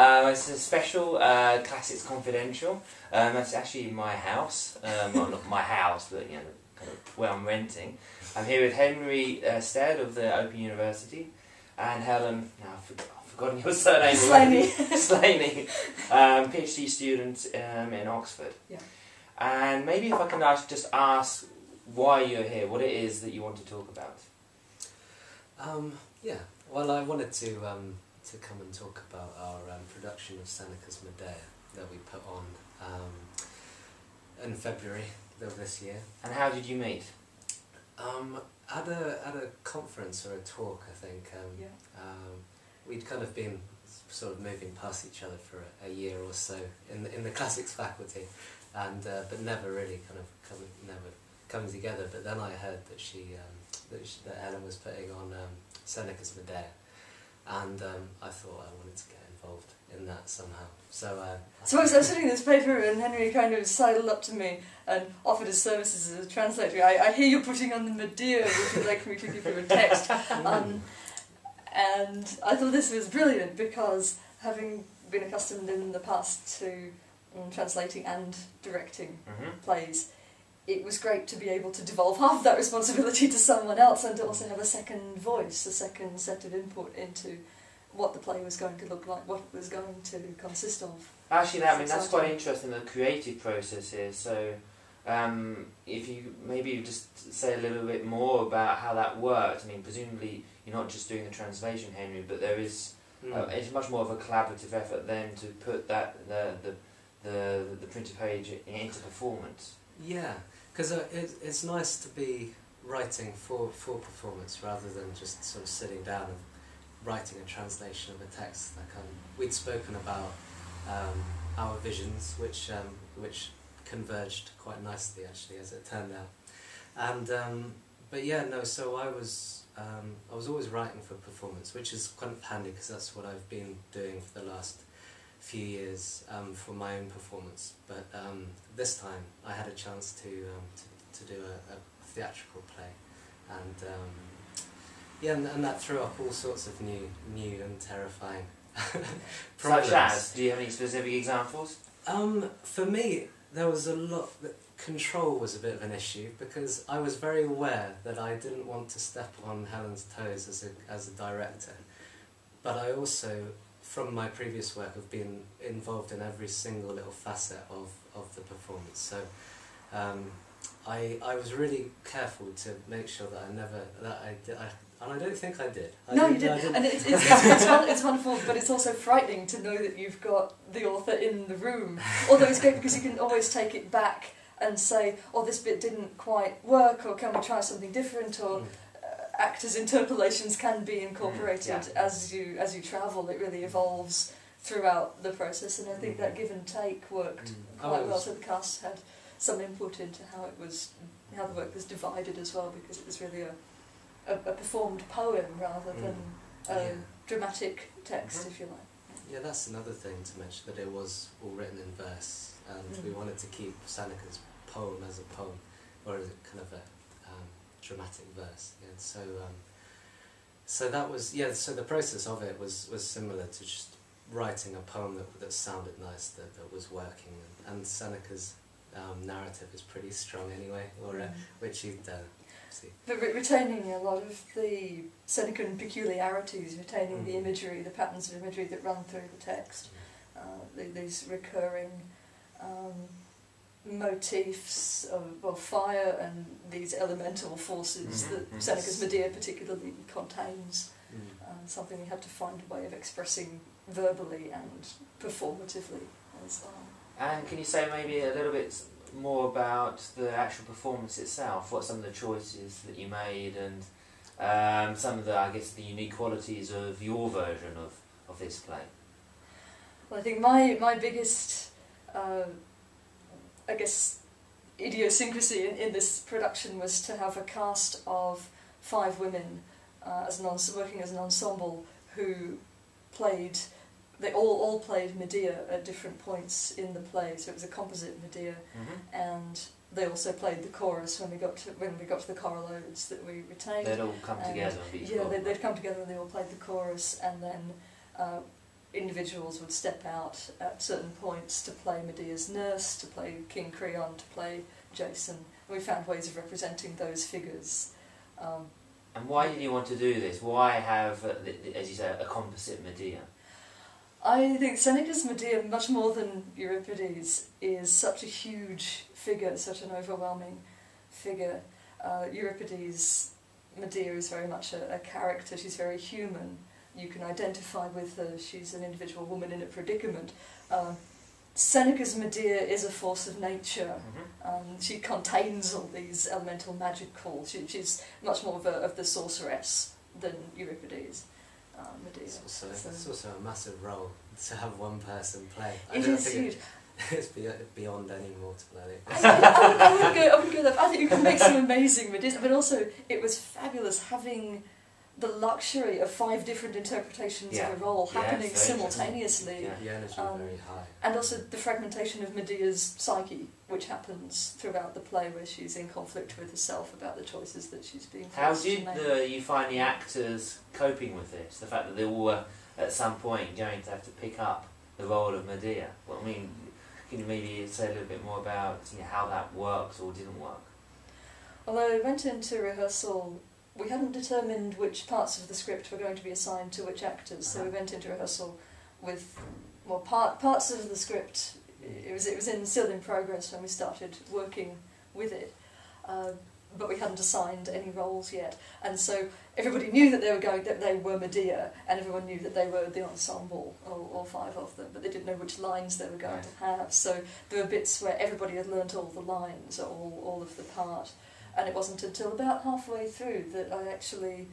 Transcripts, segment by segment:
It's a special Classics Confidential. That's actually my house. Well, not my house, but you know, kind of where I'm renting. I'm here with Henry Stead of the Open University, and Helen. Now I've forgotten your surname. Slaney, PhD student in Oxford. Yeah. And maybe if I can just ask why you're here, what it is that you want to talk about. Yeah. Well, I wanted to come and talk about our production of Seneca's Medea that we put on in February of this year. And how did you meet? At a conference or a talk, I think. We'd kind of been sort of moving past each other for a year or so in the classics faculty, and but never really kind of coming together. But then I heard that that Helen was putting on Seneca's Medea, and I thought I wanted to get involved in that somehow. So I was sitting in this paper, and Henry kind of sidled up to me and offered his services as a translator. I hear you're putting on the Medea, would you like me to give you a text? And I thought this was brilliant, because having been accustomed in the past to translating and directing plays, it was great to be able to devolve half of that responsibility to someone else, and to also have a second voice, a second set of input into what the play was going to look like, what it was going to consist of. Actually, I mean, that's quite interesting, the creative process here. So, if you maybe just say a little bit more about how that worked. I mean, presumably you're not just doing the translation, Henry, but there is it's much more of a collaborative effort then to put that the printed page into performance. Yeah, because it's nice to be writing for performance rather than just sort of sitting down and writing a translation of a text. Like we'd spoken about our visions, which converged quite nicely, actually, as it turned out. And but yeah, no. So I was always writing for performance, which is kind of handy, because that's what I've been doing for the last few years for my own performance. But this time I had a chance to do a theatrical play, and yeah, and that threw up all sorts of new and terrifying problems. Such as? Do you have any specific examples? For me, there was a lot. Control was a bit of an issue, because I was very aware that I didn't want to step on Helen's toes as a director, but I also, from my previous work, have been involved in every single little facet of the performance. So I was really careful to make sure that and I don't think I did. No, you didn't. And it's wonderful, but it's also frightening to know that you've got the author in the room. Although it's great, because you can always take it back and say, oh, this bit didn't quite work, or can we try something different, or actors' interpolations can be incorporated as you travel. It really evolves throughout the process, and I think that give and take worked quite well. So the cast had some input into how the work was divided as well, because it was really a performed poem rather than a dramatic text, if you like. Yeah, that's another thing to mention, that it was all written in verse, and we wanted to keep Seneca's poem as a poem, or as a kind of a dramatic verse. Yeah, so that was, yeah, so the process of it was similar to just writing a poem that sounded nice, that was working, and Seneca's narrative is pretty strong anyway, which he'd see. But retaining a lot of the Senecan peculiarities, retaining the imagery, the patterns of imagery that run through the text, these recurring motifs of fire and these elemental forces that Seneca's Medea particularly contains. Something we had to find a way of expressing verbally and performatively as well. And can you say maybe a little bit more about the actual performance itself? What are some of the choices that you made, and some of the, I guess, the unique qualities of your version of this play? Well, I think my biggest, I guess, idiosyncrasy in this production was to have a cast of 5 women working as an ensemble who played. They all played Medea at different points in the play, so it was a composite Medea, and they also played the chorus when we got to the choral odes that we retained. They'd all come together. Yeah, they'd come together and they all played the chorus, and then individuals would step out at certain points to play Medea's nurse, to play King Creon, to play Jason. And we found ways of representing those figures. And why did you want to do this? Why have, as you say, a composite Medea? I think Seneca's Medea, much more than Euripides, is such a huge figure, such an overwhelming figure. Euripides' Medea is very much a character. She's very human. You can identify with her. She's an individual woman in a predicament. Seneca's Medea is a force of nature. She contains all these elemental magical. She's much more of the sorceress than Euripides. Medea. It's also a massive role to have one person play. It is huge. It's beyond any mortal, I think. I wouldn't go there. I think you can make some amazing Medeas, but also it was fabulous having the luxury of 5 different interpretations of a role happening simultaneously. Yeah, the energy very high. And also the fragmentation of Medea's psyche, which happens throughout the play, where she's in conflict with herself about the choices that she's being forced to make. How did you find the actors coping with this? The fact that they all were at some point going to have to pick up the role of Medea. Well, I mean, can you maybe say a little bit more about how that works or didn't work? Although I went into rehearsal, we hadn't determined which parts of the script were going to be assigned to which actors, so we went into rehearsal with parts of the script. It was still in progress when we started working with it, but we hadn't assigned any roles yet, and so everybody knew that they were Medea, and everyone knew that they were the ensemble, all 5 of them, but they didn't know which lines they were going to have. So there were bits where everybody had learnt all the lines, all of the part. And it wasn't until about halfway through that I actually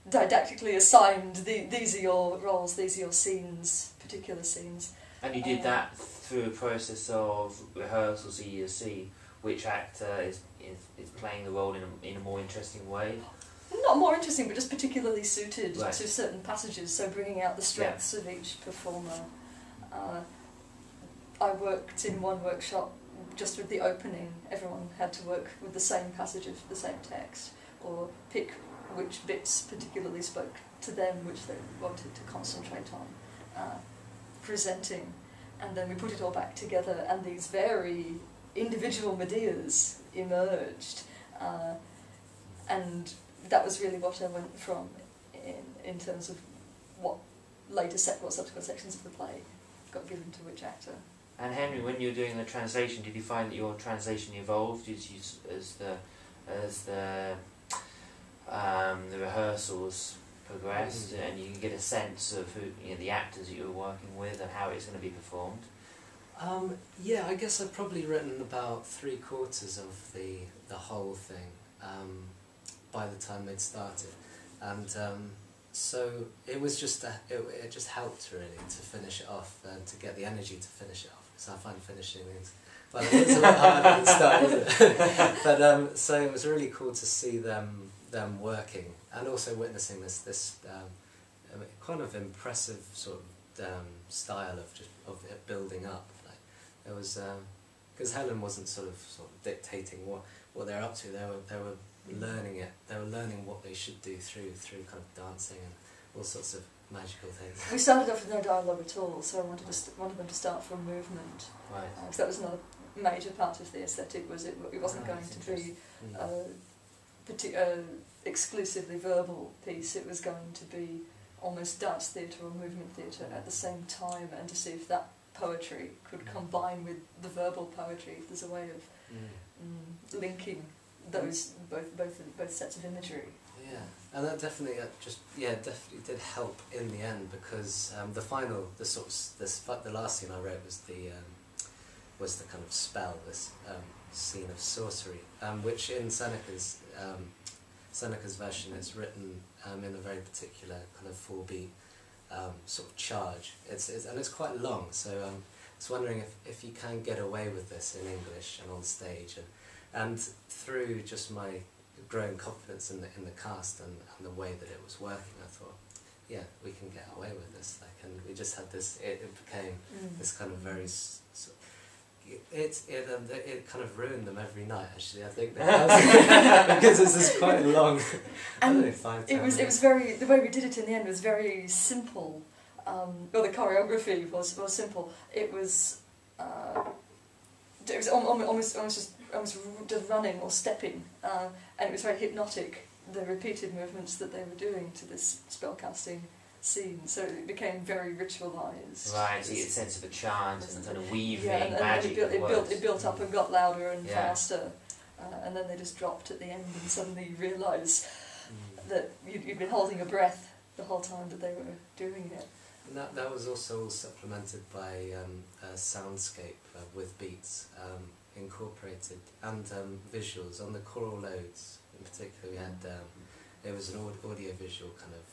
didactically assigned these are your roles, these are your scenes, particular scenes. And you did that through a process of rehearsal, so you see which actor is playing the role in a more interesting way? Not more interesting, but just particularly suited to certain passages, so bringing out the strengths of each performer. I worked in one workshop just with the opening. Everyone had to work with the same passage of the same text, or pick which bits particularly spoke to them, which they wanted to concentrate on presenting. And then we put it all back together, and these very individual Medeas emerged. And that was really what I went from in terms of what subsequent sections of the play got given to which actor. And Henry, when you were doing the translation, did you find that your translation evolved as the rehearsals progressed, and you can get a sense of who the actors that you were working with and how it's going to be performed? Yeah, I guess I'd probably written about 3/4 of the whole thing by the time they'd started, and so it was just it just helped really to finish it off and to get the energy to finish it off. So I find finishing things, well, it's a lot harder than starting, isn't it? But so it was really cool to see them working, and also witnessing this kind of impressive sort of style of it building up. Like there was because Helen wasn't sort of dictating what they're up to. They were learning it. They were learning what they should do through kind of dancing and all sorts of magical things. We started off with no dialogue at all, so I wanted them to start from movement. Right. Because that was another major part of the aesthetic. Was it wasn't going to be exclusively verbal piece. It was going to be almost dance theatre or movement theatre at the same time, and to see if that poetry could combine with the verbal poetry. If there's a way of linking those both sets of imagery. Yeah, and that definitely definitely did help in the end, because the last scene I wrote was the kind of spell, this scene of sorcery, which in Seneca's version is written in a very particular kind of 4-beat sort of charge. It's quite long, so I was wondering if you can get away with this in English and on stage, and through just my growing confidence in the cast and the way that it was working, I thought, yeah, we can get away with this. And we just had this. It became this kind of very. It kind of ruined them every night. Actually, I think because this is quite long. And it was very, the way we did it in the end was very simple. Well, the choreography was simple. It was almost just running or stepping, and it was very hypnotic, the repeated movements that they were doing to this spellcasting scene, so it became very ritualised. Right, so you get a sense of a chant and kind of weaving and magic. it built up and got louder and faster, and then they just dropped at the end and suddenly you realise that you'd been holding your breath the whole time that they were doing it. And that was also all supplemented by a soundscape with beats incorporated, and visuals. On the choral loads in particular, we had it was an audio-visual kind of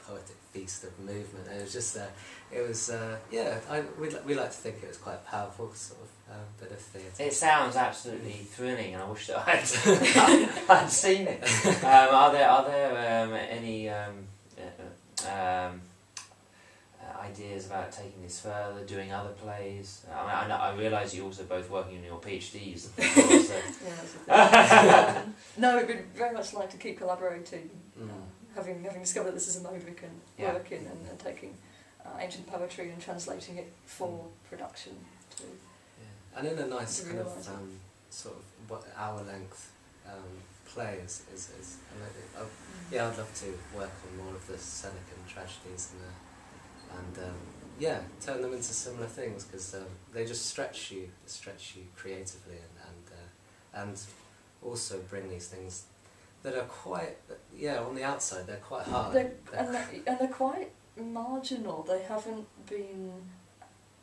poetic feast of movement. And it was just we like to think it was quite powerful sort of bit of theatre. It sounds absolutely thrilling, and I wish that I'd seen it. Are there any ideas about taking this further, doing other plays? I realise you're also both working on your PhDs. No, we'd very much like to keep collaborating. Having discovered that this is a mode we can work in, and taking ancient poetry and translating it for production too. Yeah. And in a nice kind of sort of hour-length play is I'd love to work on more of the Senecan tragedies and turn them into similar things, because they just stretch you creatively and also bring these things that are quite, on the outside they're quite hard. They're quite marginal. They haven't been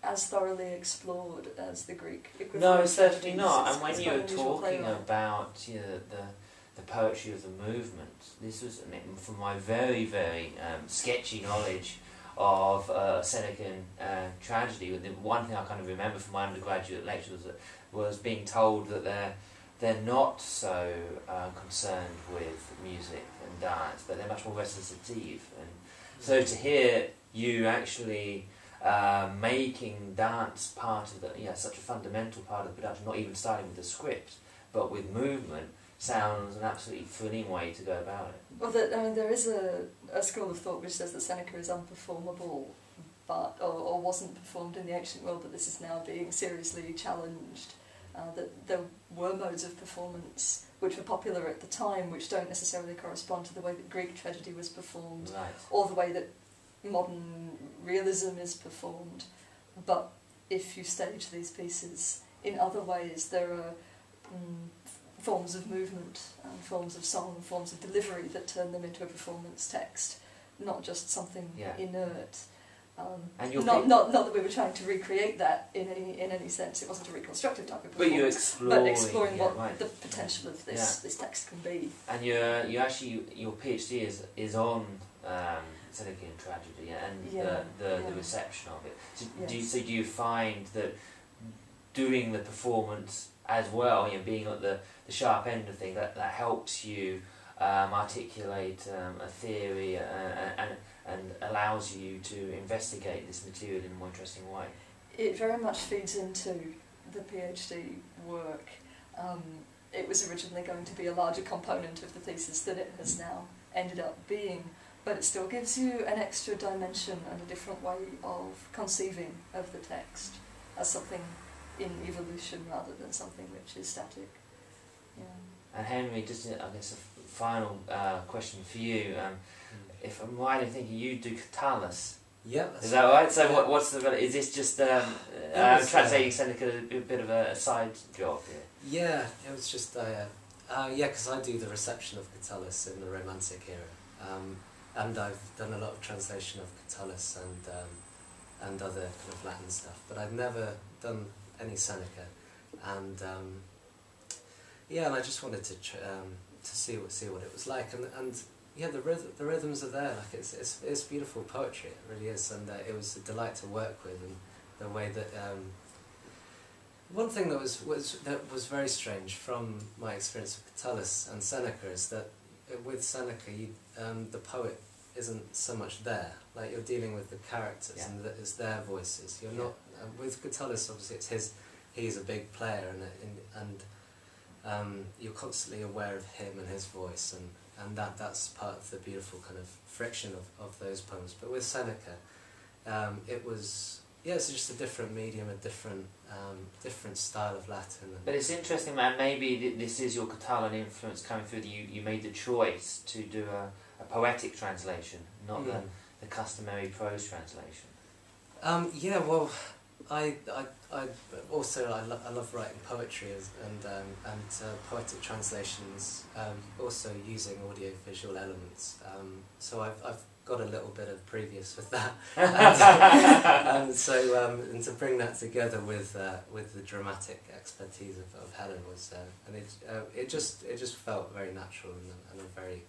as thoroughly explored as the Greek equivalent. No, certainly not. And when you were talking about the poetry of the movement, this was, from my very, very sketchy knowledge of Senecan tragedy, the one thing I kind of remember from my undergraduate lectures was being told that they're not so concerned with music and dance, but they're much more recitative. And so to hear you actually making dance part of such a fundamental part of the production, not even starting with the script, but with movement, sounds an absolutely thrilling way to go about it. Well, there is a school of thought which says that Seneca is unperformable, or wasn't performed in the ancient world, but this is now being seriously challenged. That there were modes of performance which were popular at the time, which don't necessarily correspond to the way that Greek tragedy was performed, or the way that modern realism is performed. But if you stage these pieces in other ways, there are forms of movement, forms of song, forms of delivery that turn them into a performance text, not just something inert. Not that we were trying to recreate that in any sense. It wasn't a reconstructive type of performance, but exploring what the potential of this text can be. And your PhD is on Senecan tragedy and the reception of it. So do you find that doing the performance as well, being at the sharp end of things, that helps you articulate a theory and allows you to investigate this material in a more interesting way? It very much feeds into the PhD work. It was originally going to be a larger component of the thesis than it has now ended up being, but it still gives you an extra dimension and a different way of conceiving of the text as something in evolution rather than something which is static. And Henry, just I guess a final question for you. If I'm right in thinking you do Catullus. Yeah. Is that right? So what's is this just translating Seneca a bit of a side job here? Yeah, it was just because I do the reception of Catullus in the Romantic era, and I've done a lot of translation of Catullus and other kind of Latin stuff, but I've never done any Seneca, and and I just wanted to see what it was like, and the rhythms are there. Like it's beautiful poetry. It really is, and it was a delight to work with. And the way that one thing that was very strange from my experience with Catullus and Seneca is that with Seneca, the poet isn't so much there. Like you're dealing with the characters and it's their voices. You're not with Catullus. Obviously, he's a big player, and you're constantly aware of him and his voice, that's part of the beautiful kind of friction of those poems. But with Seneca, it was, yeah, it's just a different medium, a different style of Latin. But it's interesting, man, maybe this is your Catalan influence coming through. You made the choice to do a poetic translation, not the customary prose translation. Yeah, well, I also I love writing poetry and poetic translations, also using audio-visual elements. So I've got a little bit of previous with that, and so and to bring that together with the dramatic expertise of Helen was, and it just felt very natural and a very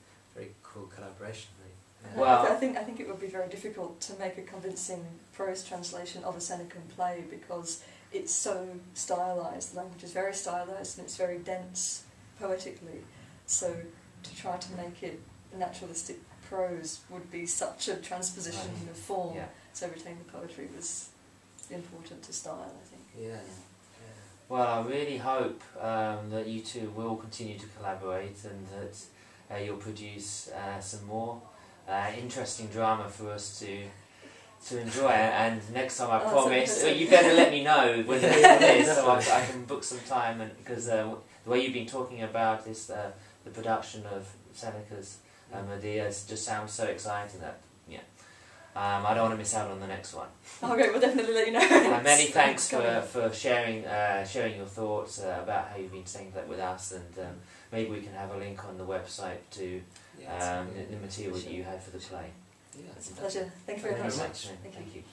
cool collaboration. Really. Well, I think it would be very difficult to make a convincing prose translation of a Senecan play because it's so stylised. The language is very stylised and it's very dense poetically. So to try to make it naturalistic prose would be such a transposition of form. Yeah. So retaining the poetry was important to style, I think. Yeah. Well, I really hope that you two will continue to collaborate and that you'll produce some more interesting drama for us to enjoy. And next time, I promise, you better let me know when it is so I can book some time. And because the way you've been talking about this, the production of Seneca's Medea just sounds so exciting that I don't want to miss out on the next one. Okay, we'll definitely let you know. Many thanks for sharing your thoughts about how you've been saying that with us, and maybe we can have a link on the website to the material that you had for the play. Yeah, It's a pleasure. Thank you very much. Thank you.